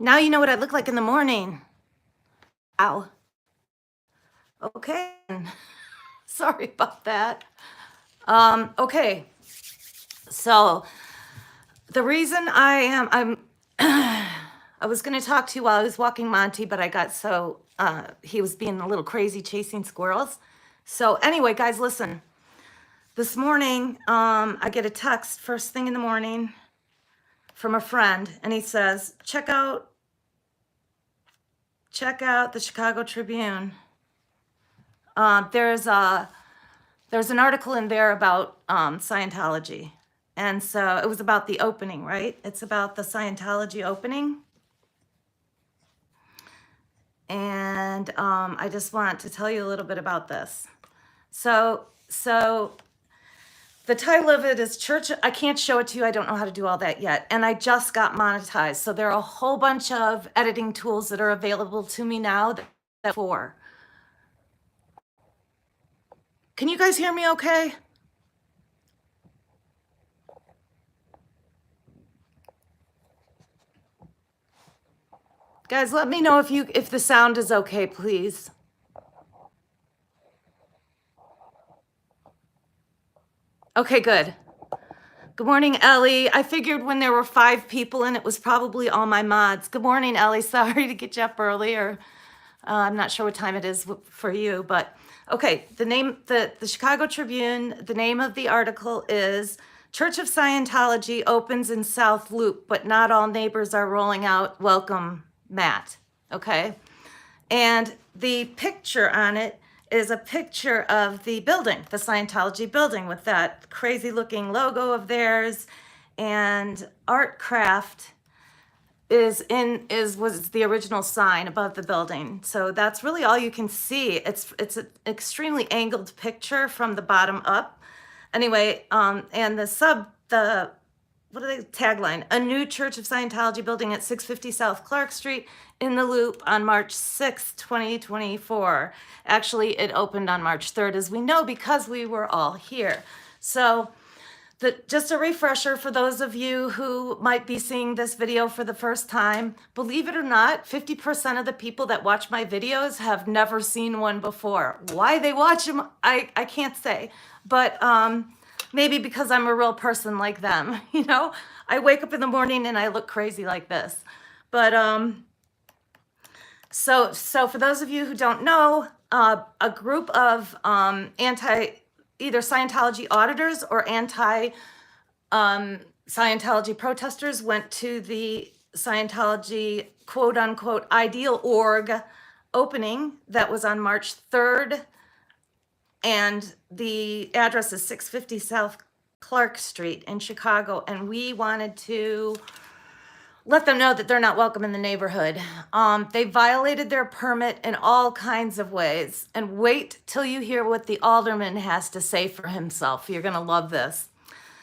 Now you know what I look like in the morning. Ow. Okay. Sorry about that. Okay. So the reason I'm I was going to talk to you while I was walking Monty, but I got so he was being a little crazy chasing squirrels. So anyway, guys, listen. This morning, I get a text first thing in the morning from a friend, and he says, check out the Chicago Tribune. There's an article in there about Scientology. And so it was about the opening, right? It's about the Scientology opening. And I just want to tell you a little bit about this. So the title of it is Church. I can't show it to you. I don't know how to do all that yet. And I just got monetized. So there are a whole bunch of editing tools that are available to me now that for. Can you guys hear me okay? Guys, let me know if the sound is okay, please. Okay, good. Good morning, Ellie. I figured when there were 5 people and it was probably all my mods. Good morning, Ellie. Sorry to get you up earlier. I'm not sure what time it is for you, but okay. The Chicago Tribune, the name of the article is Church of Scientology opens in South Loop, but not all neighbors are rolling out welcome mat. Okay. And the picture on it is a picture of the building, the Scientology building, with that crazy looking logo of theirs, and Art Craft was the original sign above the building. So that's really all you can see. It's an extremely angled picture from the bottom up. Anyway, and tagline, a new Church of Scientology building at 650 South Clark Street in the Loop on March 6th, 2024. Actually, it opened on March 3rd, as we know, because we were all here. So just a refresher for those of you who might be seeing this video for the first time, believe it or not, 50% of the people that watch my videos have never seen one before. Why they watch them, I can't say, but maybe because I'm a real person like them. You know, I wake up in the morning and I look crazy like this. But so for those of you who don't know, a group of either Scientology auditors or Scientology protesters went to the Scientology quote unquote ideal org opening that was on March 3rd. And the address is 650 South Clark Street in Chicago. And we wanted to let them know that they're not welcome in the neighborhood. They violated their permit in all kinds of ways. And wait till you hear what the alderman has to say for himself. You're going to love this.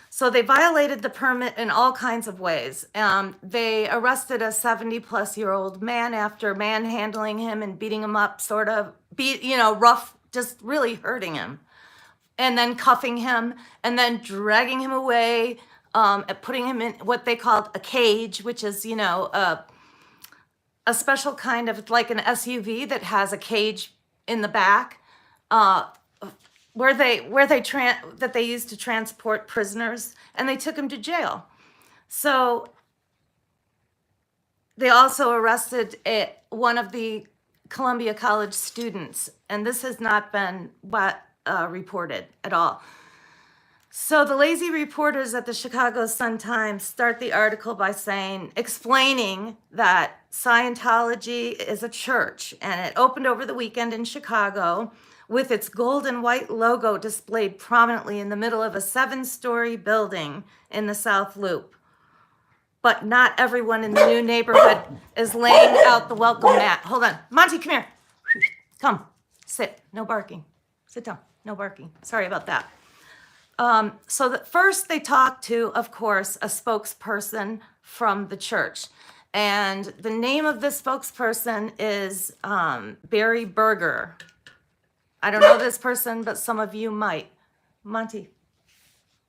So they violated the permit in all kinds of ways. They arrested a 70-plus-year-old man after manhandling him and beating him up, sort of, rough, just really hurting him. And then cuffing him, and then dragging him away, putting him in what they called a cage, which is, a special kind of, like an SUV that has a cage in the back, that they used to transport prisoners, and they took him to jail. So they also arrested one of the Columbia College students, and this has not been reported at all. So the lazy reporters at the Chicago Sun-Times start the article by explaining that Scientology is a church, and it opened over the weekend in Chicago with its gold and white logo displayed prominently in the middle of a 7-story building in the South Loop. But not everyone in the new neighborhood is laying out the welcome mat. Hold on. Monty, come here. Come. Sit. No barking. Sit down. No barking. Sorry about that. So first they talked to, of course, a spokesperson from the church. And the name of the spokesperson is Barry Berger. I don't know this person, but some of you might. Monty,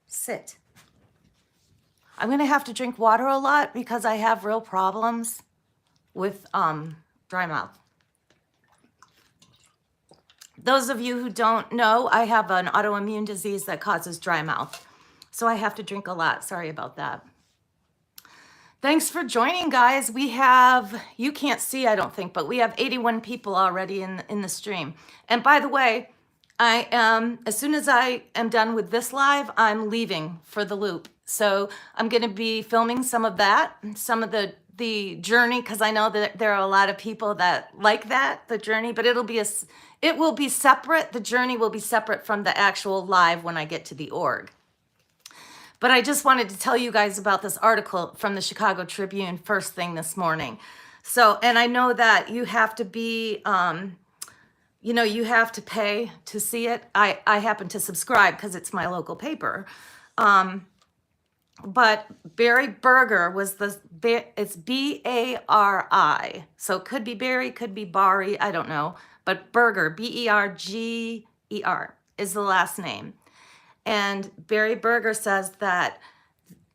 sit. I'm going to have to drink water a lot because I have real problems. with dry mouth. Those of you who don't know, I have an autoimmune disease that causes dry mouth. So I have to drink a lot. Sorry about that. Thanks for joining, guys. We have, you can't see, I don't think, but we have 81 people already in the stream. And by the way, I am, as soon as I am done with this live, I'm leaving for the loop. So I'm going to be filming some of that, some of the journey, because I know that there are a lot of people that like that, the journey, but it will be separate. The journey will be separate from the actual live when I get to the org. But I just wanted to tell you guys about this article from the Chicago Tribune first thing this morning. So, and I know that you have to be, you have to pay to see it. I happen to subscribe because it's my local paper. But Barry Berger was it's B-A-R-I. So it could be Barry, could be Bari, I don't know. But Berger, B-E-R-G-E-R is the last name. And Barry Berger says that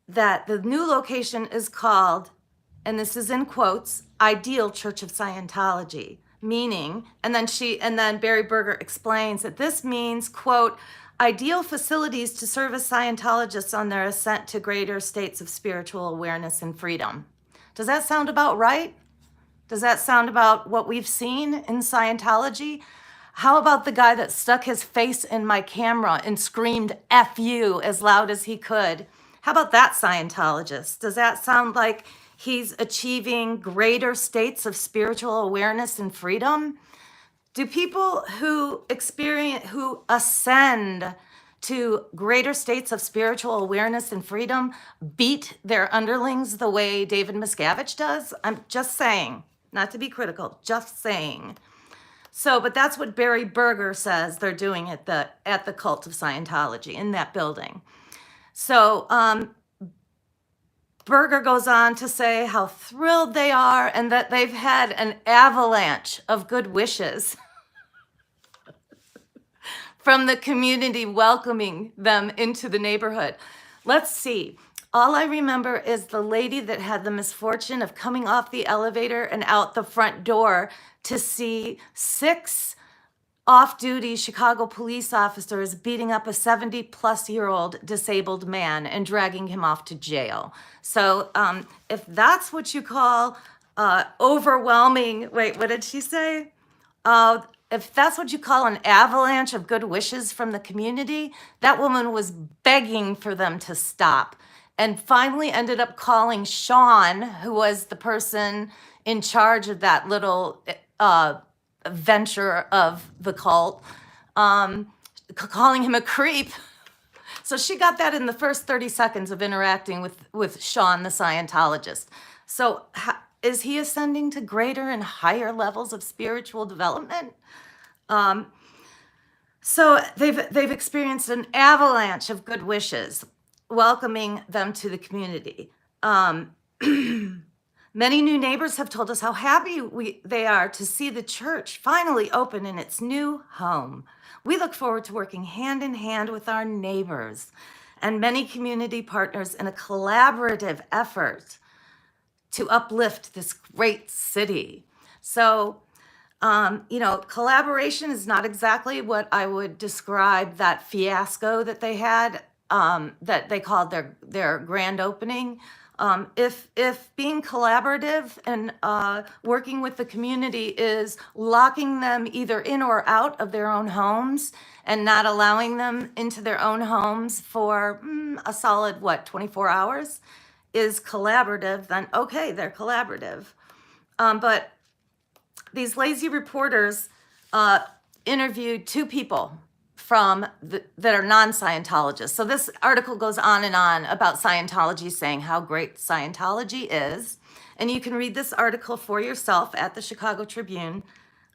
the new location is called, and this is in quotes, Ideal Church of Scientology, meaning, and then Barry Berger explains that this means, quote, ideal facilities to serve as Scientologists on their ascent to greater states of spiritual awareness and freedom. Does that sound about right? Does that sound about what we've seen in Scientology? How about the guy that stuck his face in my camera and screamed F you as loud as he could? How about that Scientologist? Does that sound like he's achieving greater states of spiritual awareness and freedom? Do people who ascend to greater states of spiritual awareness and freedom beat their underlings the way David Miscavige does? I'm just saying, not to be critical, just saying. So, but that's what Barry Berger says they're doing at the Cult of Scientology in that building. So Berger goes on to say how thrilled they are and that they've had an avalanche of good wishes from the community welcoming them into the neighborhood. Let's see. All I remember is the lady that had the misfortune of coming off the elevator and out the front door to see 6 off-duty Chicago police officers beating up a 70-plus-year-old disabled man and dragging him off to jail. So if that's what you call overwhelming, wait, what did she say? If that's what you call an avalanche of good wishes from the community, that woman was begging for them to stop and finally ended up calling Sean, who was the person in charge of that little venture of the cult, calling him a creep. So she got that in the first 30 seconds of interacting with Sean, the Scientologist. So is he ascending to greater and higher levels of spiritual development? So they've experienced an avalanche of good wishes, welcoming them to the community. Many new neighbors have told us how happy they are to see the church finally open in its new home. We look forward to working hand in hand with our neighbors and many community partners in a collaborative effort to uplift this great city. So, collaboration is not exactly what I would describe that fiasco that they had, that they called their grand opening. If being collaborative and working with the community is locking them either in or out of their own homes and not allowing them into their own homes for a solid, 24 hours is collaborative, then okay, they're collaborative. But these lazy reporters interviewed 2 people that are non-Scientologists. So this article goes on and on about Scientology, saying how great Scientology is. And you can read this article for yourself at the Chicago Tribune.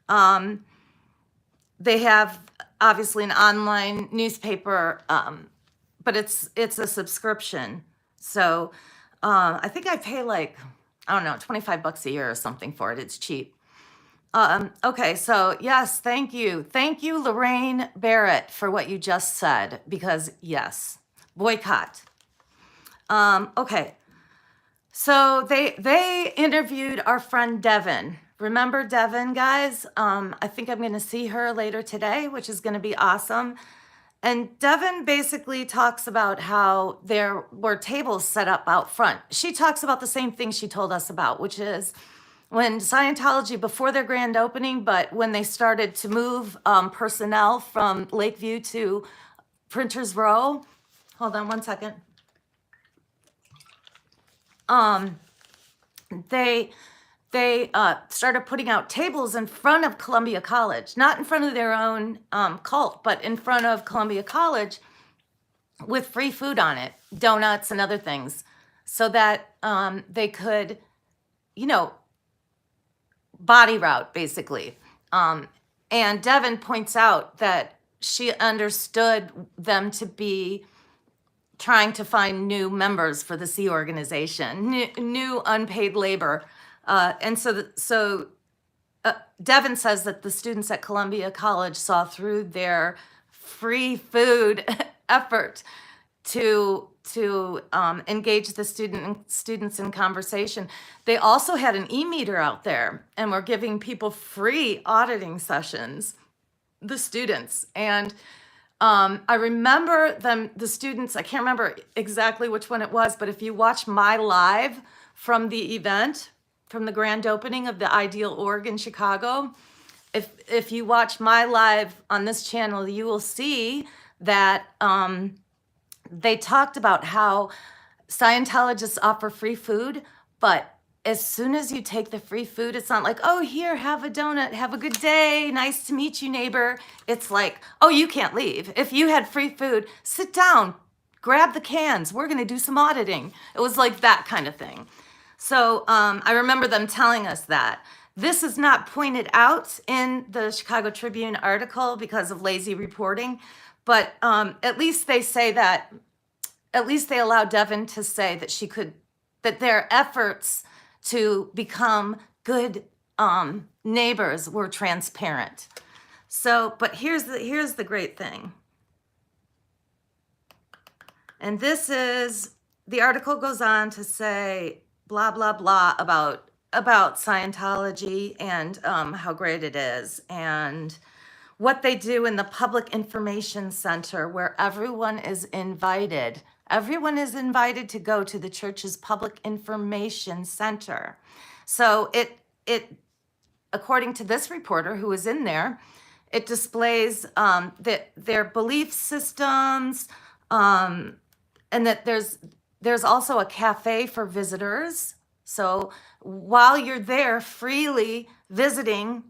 They have obviously an online newspaper, but it's a subscription. So I think I pay $25 a year or something for it. It's cheap. Okay, so yes, thank you. Thank you, Lorraine Barrett, for what you just said, because yes, boycott. Okay, So they interviewed our friend Devin. Remember Devin, guys? I think I'm going to see her later today, which is going to be awesome. And Devin basically talks about how there were tables set up out front. She talks about the same thing she told us about, which is when Scientology, before their grand opening, but when they started to move personnel from Lakeview to Printers Row. Hold on one second. They started putting out tables in front of Columbia College, not in front of their own cult, but in front of Columbia College with free food on it, donuts and other things, so that they could, body route, basically. And Devin points out that she understood them to be trying to find new members for the Sea organization, new unpaid labor. And so Devin says that the students at Columbia College saw through their free food effort to engage the students in conversation. They also had an e-meter out there and were giving people free auditing sessions, the students. And I remember the students, I can't remember exactly which one it was, but if you watch my live from the event, from the grand opening of the Ideal Org in Chicago, if you watch my live on this channel, you will see that they talked about how Scientologists offer free food, but as soon as you take the free food, it's not like, oh, here, have a donut, have a good day, nice to meet you, neighbor. It's like, oh, you can't leave. If you had free food, sit down, grab the cans, we're gonna do some auditing. It was like that kind of thing. So I remember them telling us that. This is not pointed out in the Chicago Tribune article because of lazy reporting, but at least they say that, at least they allowed Devin to say that that their efforts to become good neighbors were transparent. So, but here's the great thing. And this is, the article goes on to say blah, blah, blah about Scientology and how great it is and what they do in the Public Information Center where everyone is invited. Everyone is invited to go to the church's Public Information Center. So it according to this reporter who was in there, it displays their belief systems, and that there's also a cafe for visitors. So while you're there freely visiting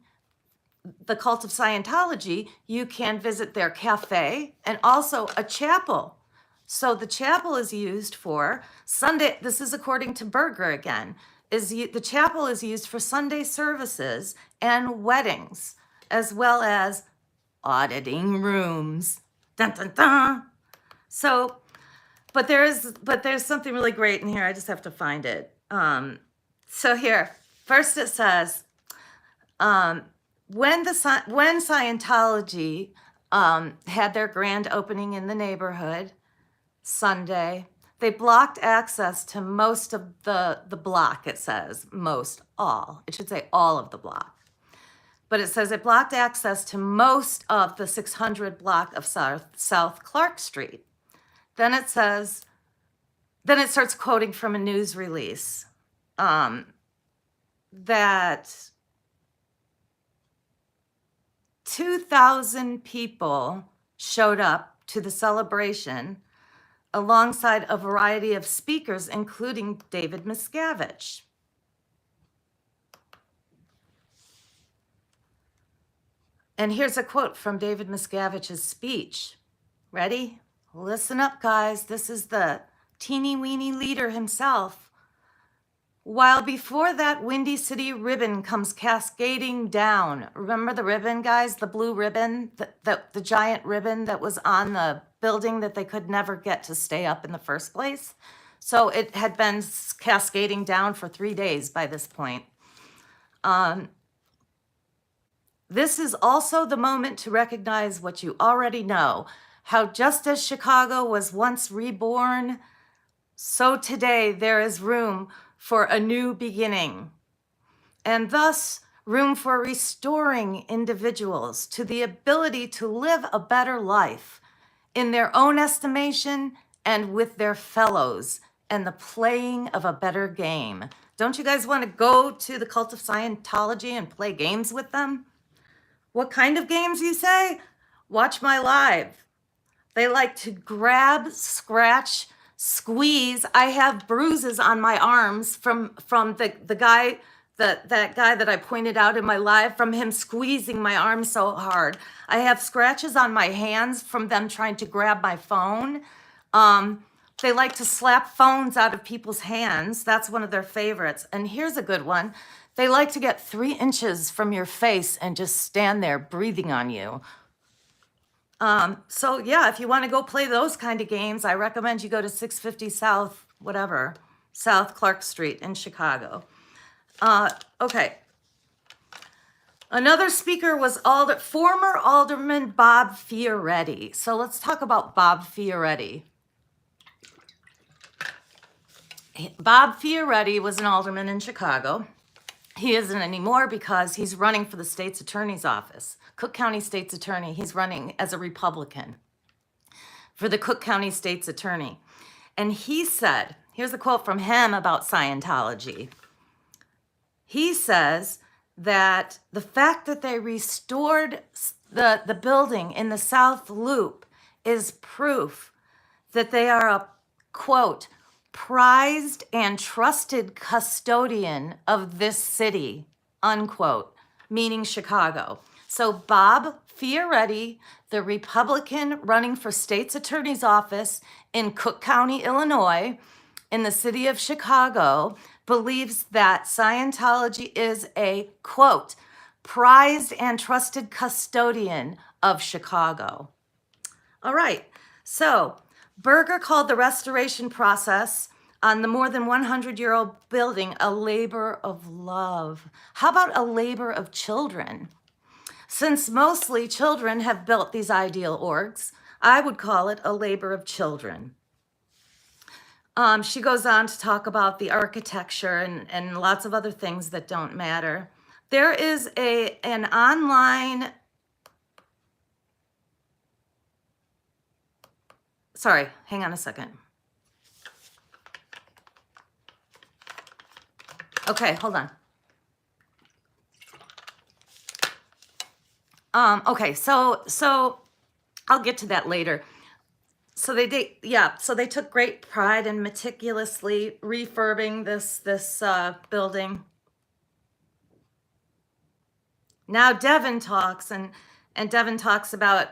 the cult of Scientology, you can visit their cafe and also a chapel. So the chapel is used for Sunday. This is according to Berger again. The chapel is used for Sunday services and weddings, as well as auditing rooms. Dun, dun, dun. So, but there's something really great in here. I just have to find it. So here, first it says, when Scientology had their grand opening in the neighborhood Sunday, they blocked access to most of the block. It says all. It should say all of the block. But it says it blocked access to most of the 600 block of South Clark Street. Then it starts quoting from a news release that 2,000 people showed up to the celebration alongside a variety of speakers, including David Miscavige. And here's a quote from David Miscavige's speech. Ready? Listen up, guys. This is the teeny-weeny leader himself. While before that Windy City ribbon comes cascading down. Remember the ribbon, guys? The blue ribbon, the giant ribbon that was on the building that they could never get to stay up in the first place? So it had been cascading down for 3 days by this point. This is also the moment to recognize what you already know, how just as Chicago was once reborn, so today there is room for a new beginning, and thus room for restoring individuals to the ability to live a better life in their own estimation and with their fellows, and the playing of a better game. Don't you guys want to go to the cult of Scientology and play games with them? What kind of games, you say? Watch my live. They like to grab, scratch, squeeze. I have bruises on my arms from the guy, that guy that I pointed out in my live, from him squeezing my arm so hard. I have scratches on my hands from them trying to grab my phone. They like to slap phones out of people's hands. That's one of their favorites. And here's a good one. They like to get 3 inches from your face and just stand there breathing on you. So yeah, if you want to go play those kind of games, I recommend you go to 650 South, whatever, South Clark Street in Chicago. Okay. Another speaker was former Alderman Bob Fioretti. So let's talk about Bob Fioretti. Bob Fioretti was an alderman in Chicago. He isn't anymore because he's running for the state's attorney's office. Cook County State's Attorney. He's running as a Republican for the Cook County State's Attorney. And he said, here's a quote from him about Scientology. He says that the fact that they restored the building in the South Loop is proof that they are a, quote, prized and trusted custodian of this city, unquote, meaning Chicago. So Bob Fioretti, the Republican running for state's attorney's office in Cook County, Illinois, in the city of Chicago, believes that Scientology is a, quote, prized and trusted custodian of Chicago. All right, so Berger called the restoration process on the more than 100-year-old building a labor of love. How about a labor of children? Since mostly children have built these ideal orgs, I would call it a labor of children. She goes on to talk about the architecture and lots of other things that don't matter. There is an online, sorry, hang on a second. Okay, hold on. Okay, so I'll get to that later. So they took great pride in meticulously refurbing this building. Now Devin talks, and Devin talks about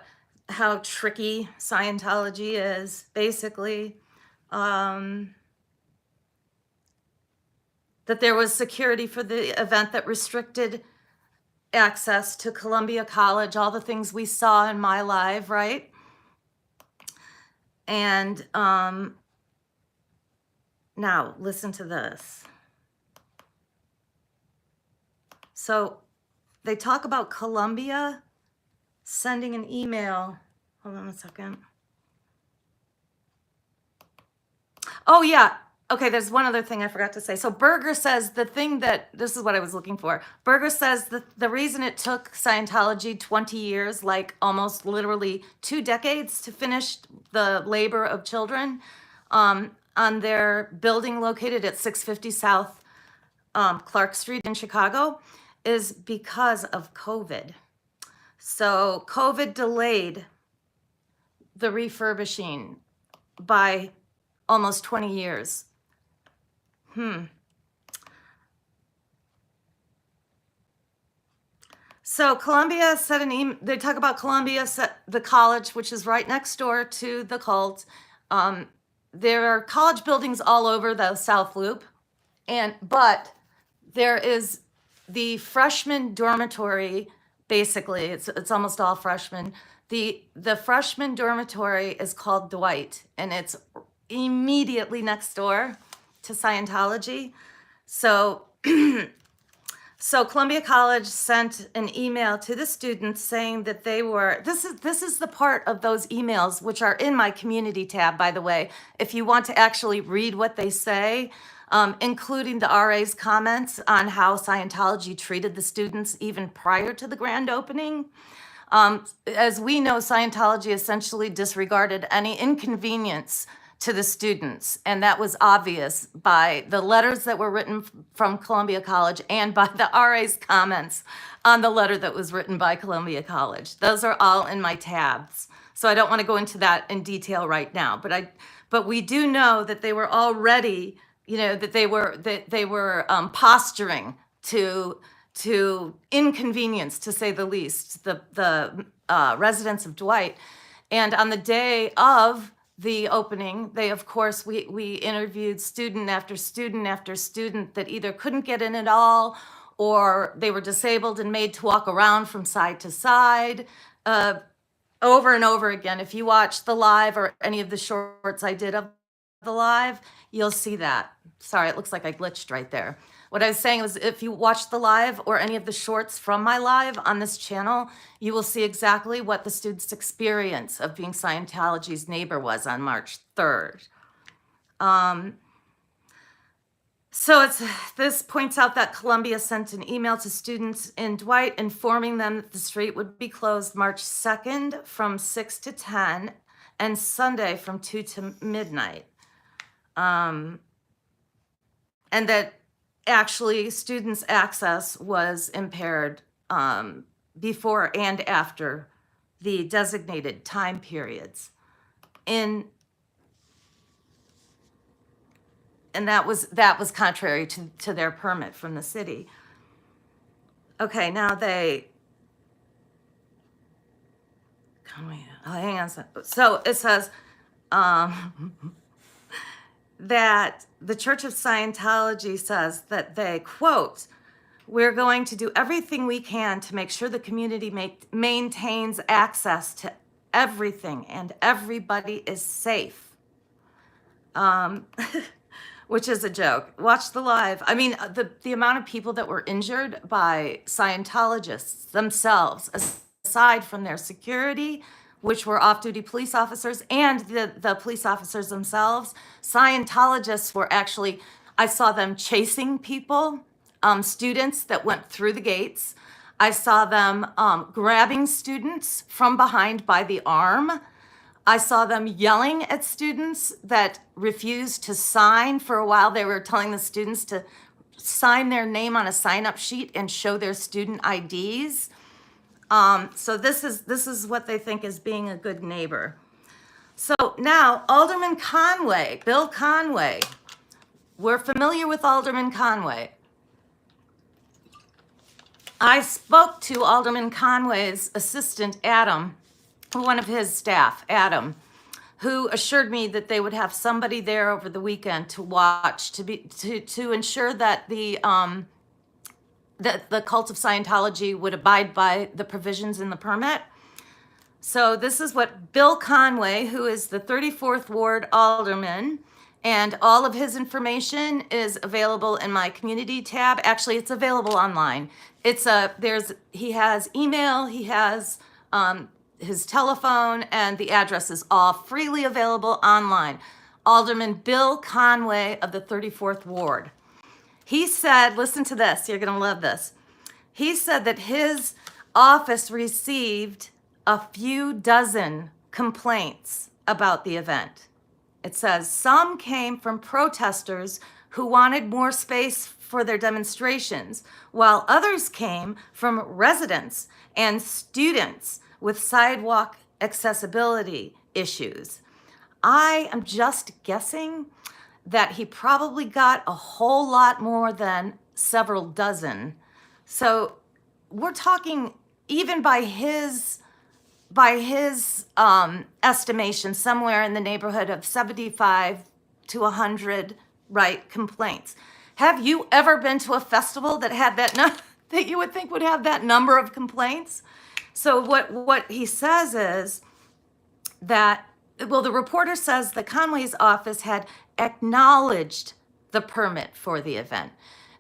how tricky Scientology is, basically. That there was security for the event that restricted access to Columbia College, all the things we saw in my live, right? And now listen to this. So they talk about Columbia sending an email. Hold on a second. Oh, yeah. Okay, there's one other thing I forgot to say. So Berger says this is what I was looking for. Berger says that the reason it took Scientology 20 years, like almost literally 2 decades to finish the labor of children on their building located at 650 South Clark Street in Chicago, is because of COVID. So COVID delayed the refurbishing by almost 20 years. So Columbia set an email. They talk about Columbia, the college, which is right next door to the cult. There are college buildings all over the South Loop, but there is the freshman dormitory. Basically, it's almost all freshmen. The freshman dormitory is called Dwight, and it's immediately next door to Scientology. So Columbia College sent an email to the students saying that they were, this is the part of those emails which are in my community tab, by the way. If you want to actually read what they say, including the RA's comments on how Scientology treated the students even prior to the grand opening. As we know, Scientology essentially disregarded any inconvenience to the students, and that was obvious by the letters that were written from Columbia College and by the RA's comments on the letter that was written by Columbia College. Those are all in my tabs, so I don't want to go into that in detail right now. But we do know that they were already, that they were posturing to inconvenience, to say the least, the residents of Dwight. And on the day of the opening, we interviewed student after student after student that either couldn't get in at all, or they were disabled and made to walk around from side to side, over and over again. If you watch the live or any of the shorts I did of the live, you'll see that. Sorry, it looks like I glitched right there. What I was saying was, if you watch the live or any of the shorts from my live on this channel, you will see exactly what the students' experience of being Scientology's neighbor was on March 3rd. This points out that Columbia sent an email to students in Dwight informing them that the street would be closed March 2nd from 6 to 10 and Sunday from 2 to midnight. And that actually students' access was impaired before and after the designated time periods. And that was contrary to their permit from the city. Okay, now hang on a second. So it says that the Church of Scientology says that they, quote, "We're going to do everything we can to make sure the community maintains access to everything and everybody is safe." Which is a joke. Watch the live. I mean, the amount of people that were injured by Scientologists themselves, aside from their security, which were off-duty police officers, and the police officers themselves, Scientologists were actually, I saw them chasing people, students that went through the gates. I saw them grabbing students from behind by the arm. I saw them yelling at students that refused to sign. For a while, they were telling the students to sign their name on a sign-up sheet and show their student IDs. So this is what they think is being a good neighbor. So now Alderman Conway, Bill Conway. We're familiar with Alderman Conway. I spoke to Alderman Conway's assistant, Adam, one of his staff, Adam, who assured me that they would have somebody there over the weekend to watch, to ensure that the cult of Scientology would abide by the provisions in the permit. So this is what Bill Conway, who is the 34th Ward Alderman, and all of his information is available in my community tab. Actually, it's available online. He has email, he has his telephone, and the address is all freely available online. Alderman Bill Conway of the 34th Ward. He said, listen to this, you're gonna love this. He said that his office received a few dozen complaints about the event. It says some came from protesters who wanted more space for their demonstrations, while others came from residents and students with sidewalk accessibility issues. I am just guessing that he probably got a whole lot more than several dozen. So we're talking, even by his estimation, somewhere in the neighborhood of 75 to 100, right, complaints. Have you ever been to a festival that had that you would think would have that number of complaints? So what he says is that, well, the reporter says that Conway's office had acknowledged the permit for the event.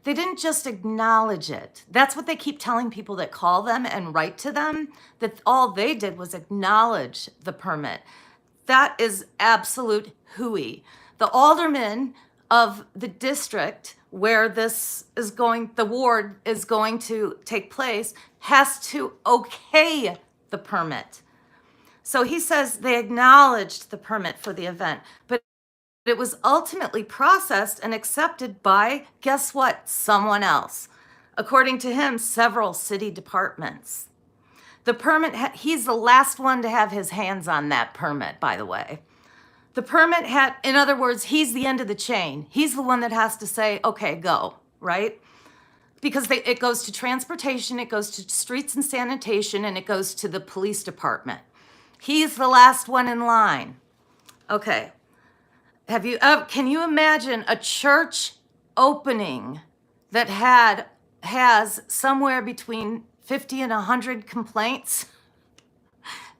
They didn't just acknowledge it. That's what they keep telling people that call them and write to them, that all they did was acknowledge the permit. That is absolute hooey. The alderman of the district where this is going, the ward is going to take place, has to okay the permit. So he says they acknowledged the permit for the event, but it was ultimately processed and accepted by, guess what, someone else. According to him, several city departments. The permit, he's the last one to have his hands on that permit, by the way. The permit had, in other words, he's the end of the chain. He's the one that has to say, okay, go, right? Because it goes to transportation, it goes to streets and sanitation, and it goes to the police department. He's the last one in line. Okay. Can you imagine a church opening that has somewhere between 50 and 100 complaints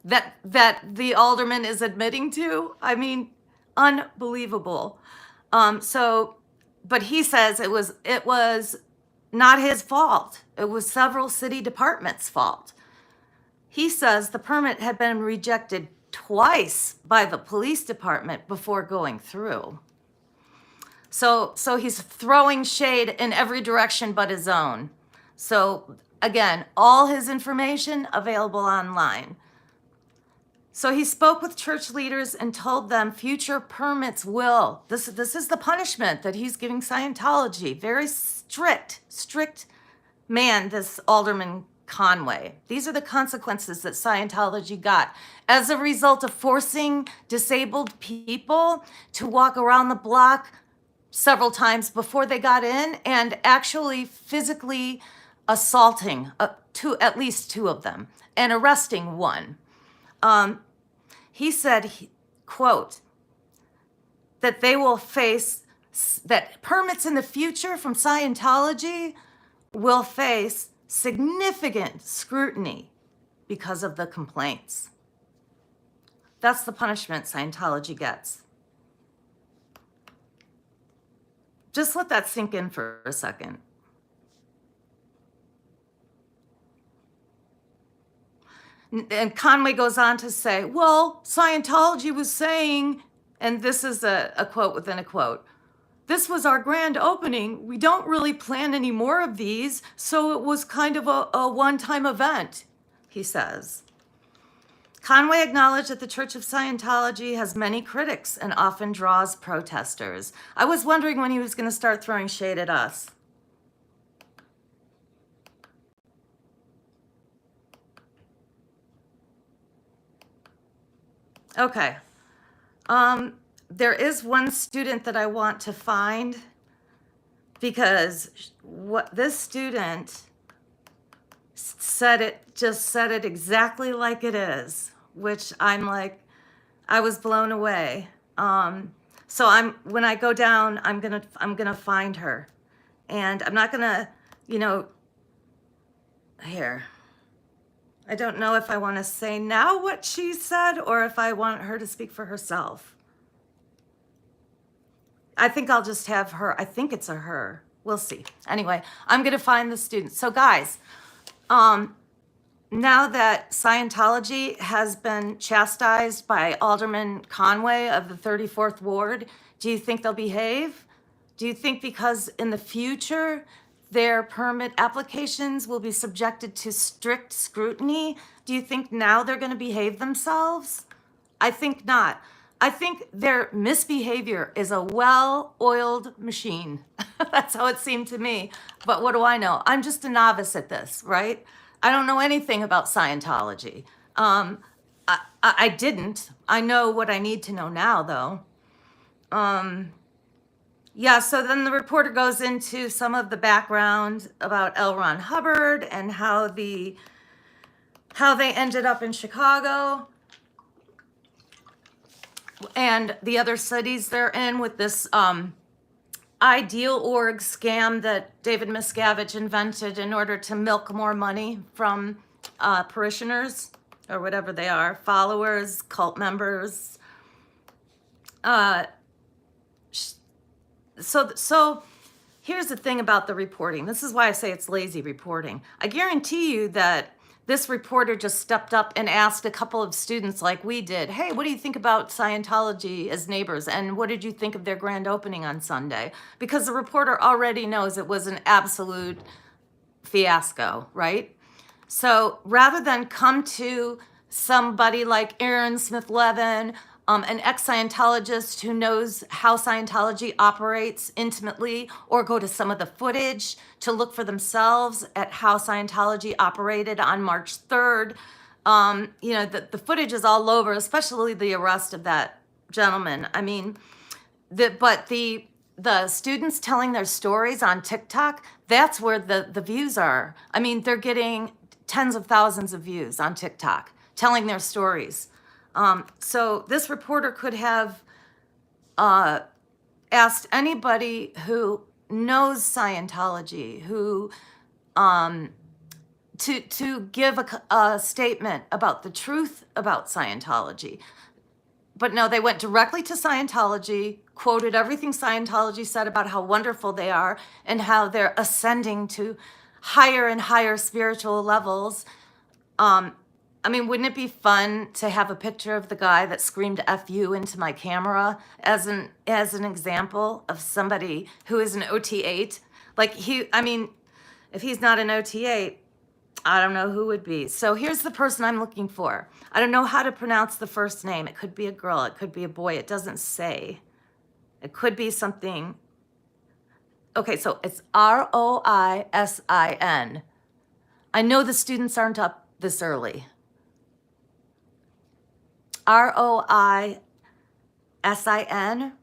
that the alderman is admitting to? I mean, unbelievable. But he says it was not his fault. It was several city departments' fault. He says the permit had been rejected twice by the police department before going through. So he's throwing shade in every direction but his own. So again, all his information available online. So he spoke with church leaders and told them future permits will. This is the punishment that he's giving Scientology. Very strict man, this Alderman Conway. These are the consequences that Scientology got as a result of forcing disabled people to walk around the block several times before they got in and actually physically assaulting at least two of them and arresting one. He said, quote, that they will face, that permits in the future from Scientology will face significant scrutiny because of the complaints. That's the punishment Scientology gets. Just let that sink in for a second. And Conway goes on to say, well, Scientology was saying, and this is a quote within a quote, this was our grand opening. We don't really plan any more of these, so it was kind of a one-time event, he says. Conway acknowledged that the Church of Scientology has many critics and often draws protesters. I was wondering when he was going to start throwing shade at us. Okay. There is one student that I want to find because what this student said it exactly like it is, which I'm like, I was blown away. So when I go down, I'm gonna find her, and I'm not gonna, here. I don't know if I want to say now what she said or if I want her to speak for herself. I think I'll just have her. I think it's a her. We'll see. Anyway, I'm going to find the student. So guys, now that Scientology has been chastised by Alderman Conway of the 34th Ward, do you think they'll behave? Do you think because in the future their permit applications will be subjected to strict scrutiny? Do you think now they're going to behave themselves? I think not. I think their misbehavior is a well-oiled machine. That's how it seemed to me. But what do I know? I'm just a novice at this, right? I don't know anything about Scientology. I didn't. I know what I need to know now, though. Yeah, so then the reporter goes into some of the background about L. Ron Hubbard and how they ended up in Chicago and the other cities they're in with this ideal org scam that David Miscavige invented in order to milk more money from parishioners or whatever they are, followers, cult members. So here's the thing about the reporting. This is why I say it's lazy reporting. I guarantee you that this reporter just stepped up and asked a couple of students like we did, hey, what do you think about Scientology as neighbors? And what did you think of their grand opening on Sunday? Because the reporter already knows it was an absolute fiasco, right? So rather than come to somebody like Aaron Smith-Levin, an ex-Scientologist who knows how Scientology operates intimately, or go to some of the footage to look for themselves at how Scientology operated on March 3rd. You know, the footage is all over, especially the arrest of that gentleman. I mean, but the students telling their stories on TikTok, that's where the views are. I mean, they're getting tens of thousands of views on TikTok telling their stories. So this reporter could have asked anybody who knows Scientology, who to give a statement about the truth about Scientology. But no, they went directly to Scientology, quoted everything Scientology said about how wonderful they are and how they're ascending to higher and higher spiritual levels. I mean, wouldn't it be fun to have a picture of the guy that screamed F you into my camera as an example of somebody who is an OT8? Like I mean, if he's not an OT8, I don't know who would be. So here's the person I'm looking for. I don't know how to pronounce the first name. It could be a girl. It could be a boy. It doesn't say. It could be something. Okay, so it's Roisin. I know the students aren't up this early. Roisin,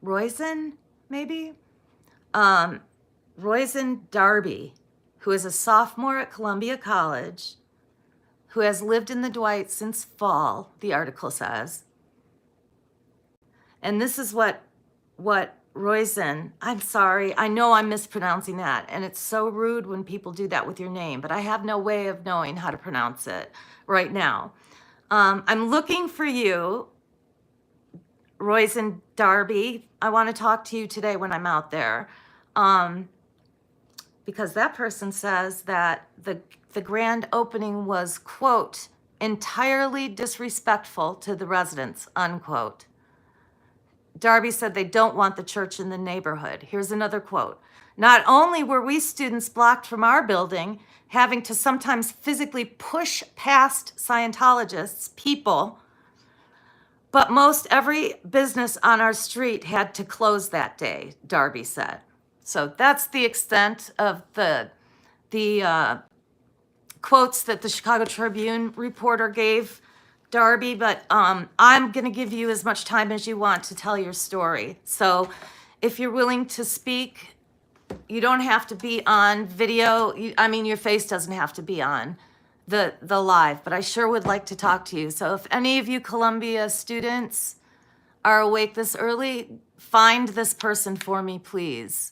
Roisin, maybe? Roisin Darby, who is a sophomore at Columbia College, who has lived in the Dwight since fall, the article says. And this is what Roisin, I'm sorry, I know I'm mispronouncing that, and it's so rude when people do that with your name, but I have no way of knowing how to pronounce it right now. I'm looking for you, Roisin Darby. I want to talk to you today when I'm out there. Because that person says that the grand opening was, quote, entirely disrespectful to the residents, unquote. Darby said they don't want the church in the neighborhood. Here's another quote. Not only were we students blocked from our building, having to sometimes physically push past Scientologists, people, but most every business on our street had to close that day, Darby said. So that's the extent of the quotes that the Chicago Tribune reporter gave Darby, but I'm going to give you as much time as you want to tell your story. So if you're willing to speak, you don't have to be on video. I mean, your face doesn't have to be on the live, but I sure would like to talk to you. So if any of you Columbia students are awake this early, find this person for me, please.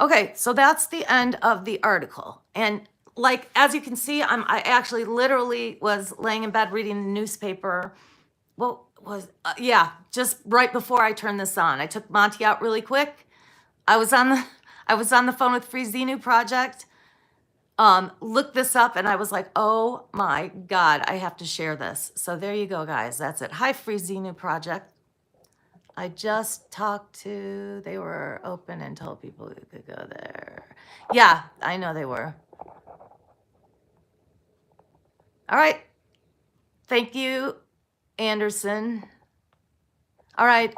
Okay, so that's the end of the article. And like, as you can see, I actually literally was laying in bed reading the newspaper. Just right before I turned this on. I took Monty out really quick. I was on the phone with Free Xenu Project. Looked this up and I was like, oh my God, I have to share this. So there you go, guys. That's it. Hi, Free Xenu Project. I just talked to, they were open and told people who could go there. Yeah, I know they were. All right. Thank you, Anderson. All right.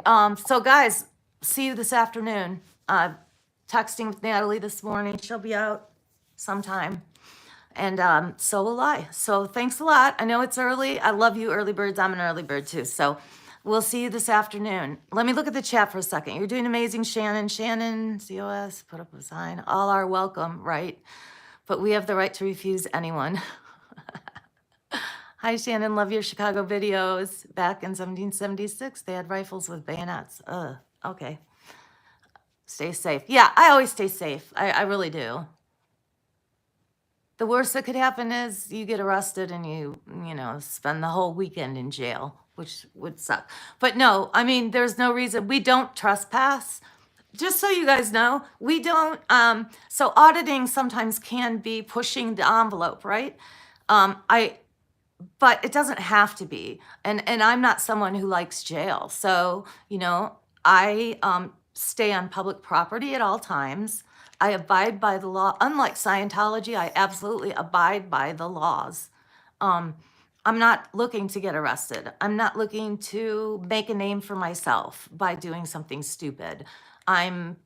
So guys, see you this afternoon. Texting with Natalie this morning. She'll be out sometime. And so will I. So thanks a lot. I know it's early. I love you, early birds. I'm an early bird too. So we'll see you this afternoon. Let me look at the chat for a second. You're doing amazing, Shannon. Shannon, COS, put up a sign. All are welcome, right? But we have the right to refuse anyone. Hi, Shannon. Love your Chicago videos. Back in 1776, they had rifles with bayonets. Okay. Stay safe. Yeah, I always stay safe. I really do. The worst that could happen is you get arrested and you spend the whole weekend in jail, which would suck. But no, I mean, there's no reason. We don't trespass. just so you guys know, we don't, so auditing sometimes can be pushing the envelope, right? But it doesn't have to be. And I'm not someone who likes jail. So, I stay on public property at all times. I abide by the law. Unlike Scientology, I absolutely abide by the laws. I'm not looking to get arrested. I'm not looking to make a name for myself by doing something stupid. I'm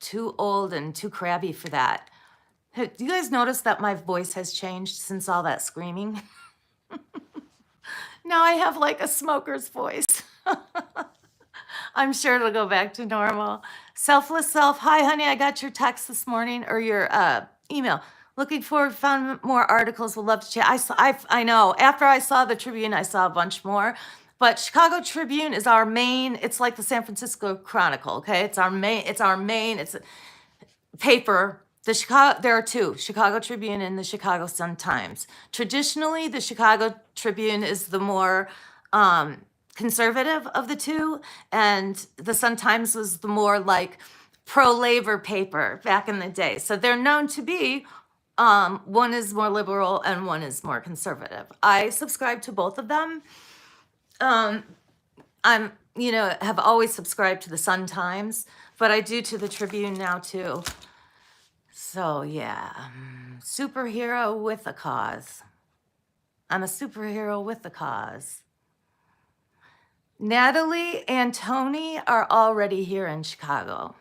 too old and too crabby for that. Hey, do you guys notice that my voice has changed since all that screaming? Now I have like a smoker's voice. I'm sure it'll go back to normal. Selfless self. Hi, honey. I got your text this morning or your email. Looking forward. Found more articles. Would love to chat. I know. After I saw the Tribune, I saw a bunch more. But Chicago Tribune is our main. It's like the San Francisco Chronicle. Okay, it's our main. It's our main. It's paper. There are two, Chicago Tribune and the Chicago Sun-Times. Traditionally, the Chicago Tribune is the more conservative of the two, and the Sun-Times was the more like pro-labor paper back in the day. So they're known to be, one is more liberal and one is more conservative. I subscribe to both of them. I'm, have always subscribed to the Sun-Times, but I do to the Tribune now too. So yeah, superhero with a cause. I'm a superhero with a cause. Natalie and Tony are already here in Chicago.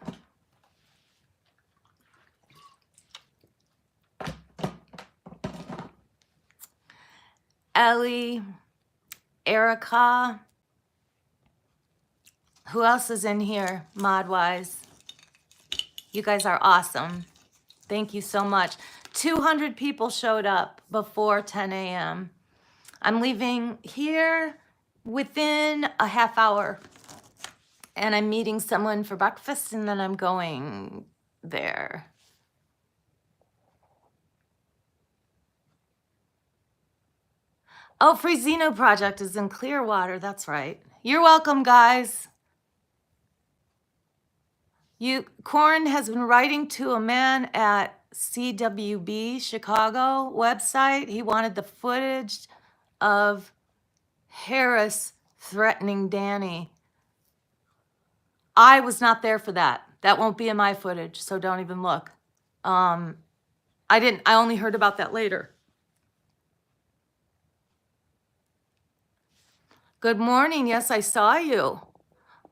Ellie, Erica. Who else is in here, mod-wise? You guys are awesome. Thank you so much. 200 people showed up before 10 a.m. I'm leaving here within a half hour. And I'm meeting someone for breakfast, and then I'm going there. Oh, Free Xeno Project is in Clearwater. That's right. You're welcome, guys. Corin has been writing to a man at CWB Chicago website. He wanted the footage of Harris threatening Danny. I was not there for that. That won't be in my footage, so don't even look. I only heard about that later. Good morning. Yes, I saw you.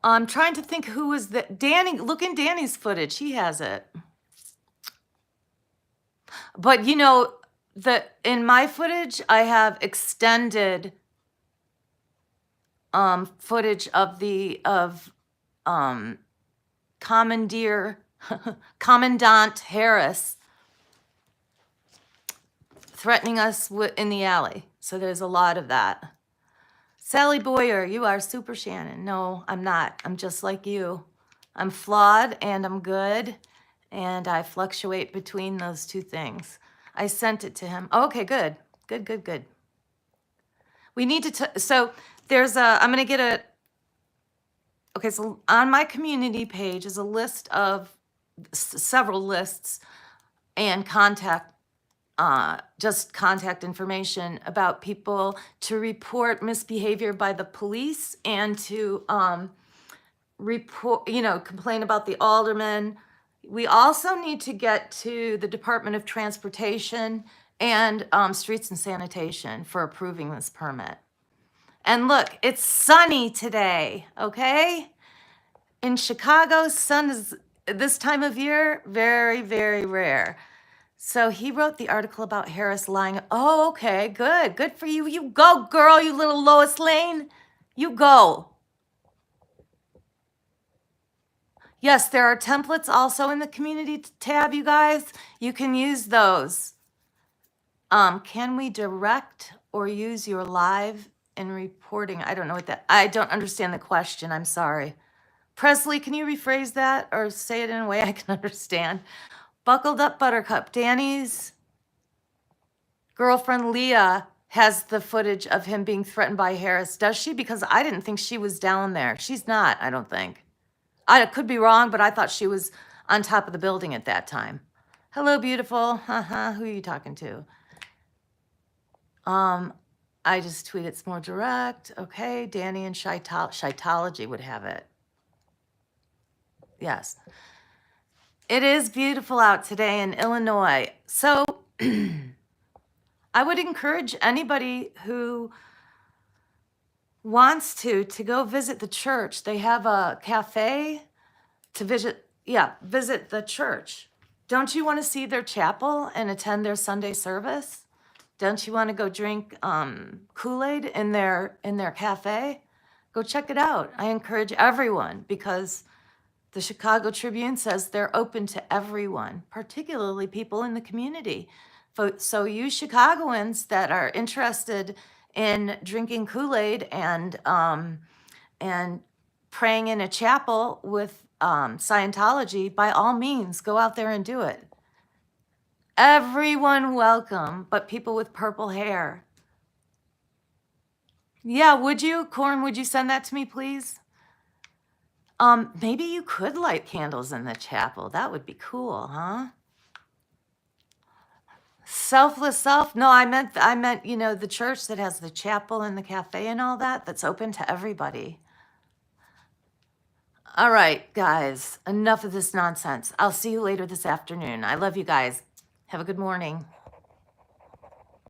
I'm trying to think who was that. Danny, look in Danny's footage. He has it. But in my footage, I have extended footage of Commandant Harris threatening us in the alley. So there's a lot of that. Sally Boyer, you are super Shannon. No, I'm not. I'm just like you. I'm flawed and I'm good, and I fluctuate between those two things. I sent it to him. Oh, okay, good. Good. We need to, so there's I'm going to get a, okay, so on my community page is a list of several lists and just contact information about people to report misbehavior by the police and to report, complain about the alderman. We also need to get to the Department of Transportation and Streets and Sanitation for approving this permit. And look, it's sunny today, okay? In Chicago, sun is, this time of year, very, very rare. So he wrote the article about Harris lying. Oh, okay, good. Good for you. You go, girl, you little Lois Lane. You go. Yes, there are templates also in the community tab, you guys. You can use those. Can we direct or use your live in reporting? I don't know what that, I don't understand the question. I'm sorry. Presley, can you rephrase that or say it in a way I can understand? Buckled up Buttercup. Danny's girlfriend Leah has the footage of him being threatened by Harris. Does she? Because I didn't think she was down there. She's not, I don't think. I could be wrong, but I thought she was on top of the building at that time. Hello, beautiful. Haha, who are you talking to? I just tweeted it's more direct. Okay, Danny and Scientology would have it. Yes. It is beautiful out today in Illinois. So I would encourage anybody who wants to go visit the church. They have a cafe to visit. Yeah, visit the church. Don't you want to see their chapel and attend their Sunday service? Don't you want to go drink Kool-Aid in their cafe? Go check it out. I encourage everyone, because the Chicago Tribune says they're open to everyone, particularly people in the community. So you Chicagoans that are interested in drinking Kool-Aid and praying in a chapel with Scientology, by all means, go out there and do it. Everyone welcome, but people with purple hair. Yeah, would you? Corn, would you send that to me, please? Maybe you could light candles in the chapel. That would be cool, huh? Selfless self? No, I meant, you know, the church that has the chapel and the cafe and all that, that's open to everybody. All right, guys, enough of this nonsense. I'll see you later this afternoon. I love you guys. Have a good morning.